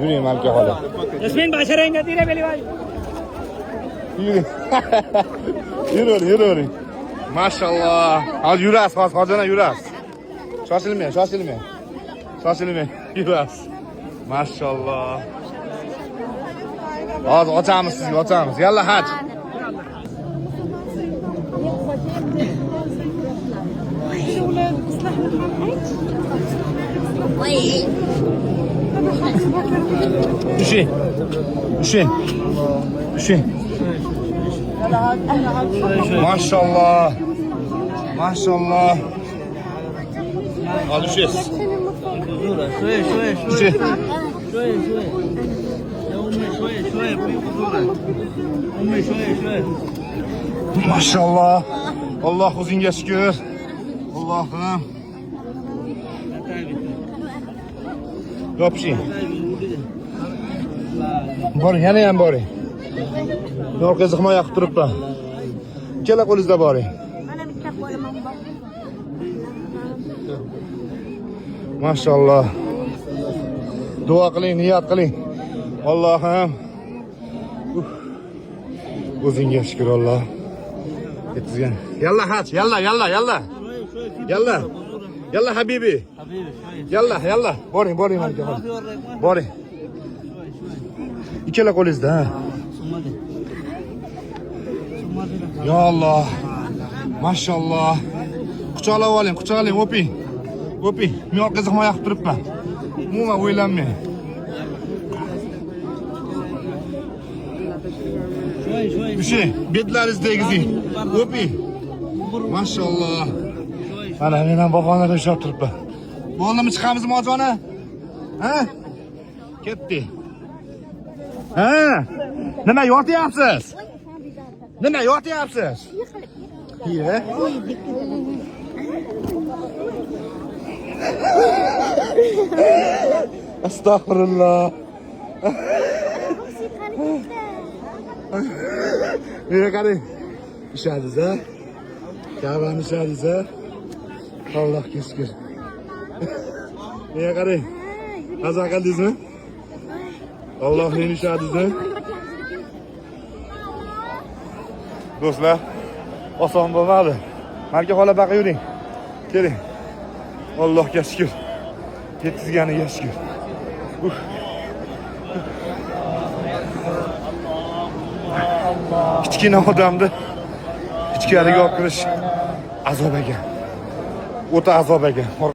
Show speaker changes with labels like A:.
A: Yürüyün Malika hala.
B: Yasmin başarayın netire beli var.
A: Yürü. Maşallah. Hadi yürüyüz, hadi yürüyüz. Şaşılmayın. Yürüyüz. Maşallah. Hadi açamız sizga, açamız. Yallah hadi. Düşün. Maşallah. Hadi düşüyoruz.
B: شوية أمي شوية
A: Maşallah. Allah uzun şükür. Allah'ım. Yok bir şey. Bari, yana bari. Yok kızıkma yakıp durup da. İkala qo'lingizda bari. Maşallah. Dua qiling, niyat qiling. Allohim. O'zingga shukr Alloh. Yetkazgan. Yalla haj, yalla. Yalla habibi. Yalla. Boring malika. Boring. Ikkala qo'lingizda, ha. Ya Allah. Maşallah. Quchoqlab oling, o'ping. Men orqasiga yoqib turibman. Umuman o'ylanmang. Düşün, betlaringizni tegizing. O'ping. Maşallah. Mana men ham bahonada ushlab turibman. Bo'ldimi, chiqamizmi ota-ona? Ha? Ketdi. Ha? Nima yotyapsiz? Iye. Estağfurullah. Niye karı? İşadınız ha? Kavan işadınız ha? Allah şükür. Niye karı? Kaza kaldınız mı? Allah'ın işadınız ha? Do'stlar, oson bo'lmadi. Malika xola baqa yuring. Keling. Allohga shukr. Yetkazganiga shukr. Kichkina odamni ichkariga olib kirish azob ekan. O'ta azob ekan.